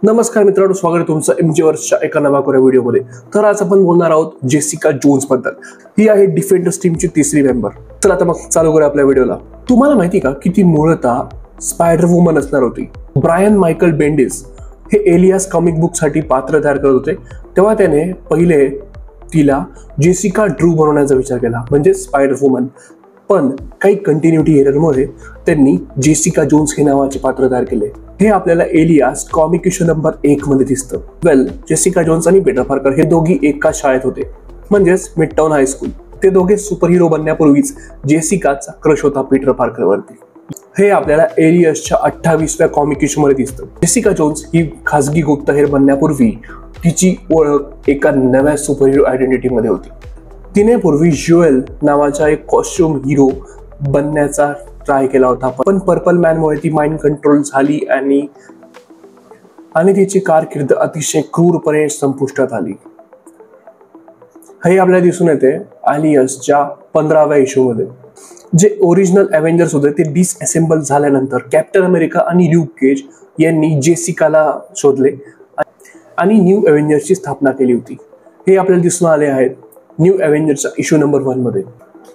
नमस्कार मित्रांनो, स्वागत आहे तुमचं एमजीवर्सच्या एका नव्या व्हिडिओमध्ये। तर आज आपण बोलणार आहोत जेसिका जोन्स बद्दल। ही आहे डिफेंडर्स टीमची तिसरी मेंबर। चला आता मग चालू करूया आपल्या व्हिडिओला। तुम्हाला माहिती का की ती मूळतः स्पायडर वुमन असणार होती। ब्रायन मायकल बेंडिस हे एलियास कॉमिक बुक साठी पात्र तयार करत होते, तेव्हा त्याने पहिले तिला जेसिका ड्रू बनवण्याचा विचार केला, म्हणजे स्पायडर वुमन। पण काही कंटिन्युटी एररमुळे त्यांनी जेसिका जोन्स हे नावाचे पात्र तयार केले। हे आपल्याला एलियास कॉमिक इश्यू नंबर 1 मध्ये दिसतं। जेसिका जोन्स आणि पीटर पार्कर हे दोघी एकाच शाळेत होते, म्हणजेच मिडटाउन हायस्कूल। ते दोघे सुपर हिरो बनण्यापूर्वीच जेसिकाचा क्रश होता पीटर पार्कर वरती। हे आपल्याला एलियासच्या 28व्या कॉमिक इश्यू मध्ये दिसतं। जेसिका जोन्स ही खासगी गुप्तहेर बनण्यापूर्वी तिची ओळख एका नव्या सुपर हिरो आयडेंटिटी मध्ये होती। तिने पूर्वी ज्युएल नावाचा एक कॉस्ट्युम हिरो बनण्याचा ट्राय केला होता, पण पर्पल मॅन मुळे ती माइंड कंट्रोल झाली आणि तिची कारकीर्द अतिशय क्रूरपणे संपुष्टात आली। हे आपल्याला दिसून येते एलियासच्या 15व्या इश्यू मध्ये। जे ओरिजिनल अव्हेंजर्स होते ते डिसअसेंबल झाल्यानंतर कॅप्टन अमेरिका आणि ल्यूक केज यांनी जेसिकाला शोधले आणि न्यू अव्हेंजर्सची स्थापना केली होती। हे आपल्याला दिसून आले आहेत न्यू अव्हेंजर्सच्या इश्यू नंबर 1 मध्ये।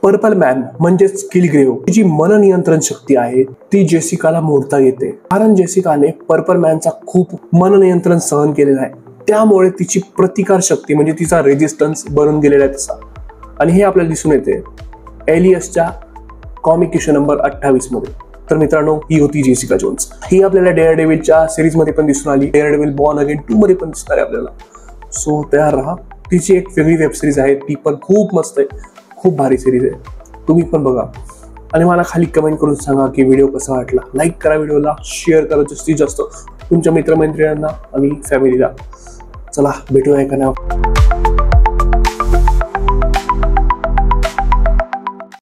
पर्पल मॅन म्हणजेच किलग्रेव जी मननियंत्रण शक्ती आहे ती जेसिकाला मोडता येते, कारण जेसिकाने पर्पल मॅनचा खूप मननियंत्रण सहन केलेला आहे। त्यामुळे तिची प्रतिकार शक्ती म्हणजे तिचा रेजिस्टन्स बनून गेलेला आहे तसा। आणि हे आपल्याला दिसून येते एलियासच्या कॉमिक इश्यू नंबर 28 मध्ये। तर मित्रांनो, ही होती जेसिका जोन्स। ही आपल्याला डेअरडेव्हिलच्या सिरीज मध्ये पण दिसून आली, डेअरडेव्हिल बॉर्न अगेन 2 मध्ये पण दिसणार आहे आपल्याला। सो तयार राहा। तिची एक वेगळी वेब सिरीज आहे, ती पण खूप मस्त आहे, खूप भारी सिरीज आहे, तुम्ही पण बघा। आणि मला खाली कमेंट करून सांगा की व्हिडिओ कसा वाटला। लाईक करा व्हिडिओला, शेअर करा जास्तीत जास्त तुमच्या मित्रमैत्रिणींना आणि फॅमिलीला। चला भेटूया एका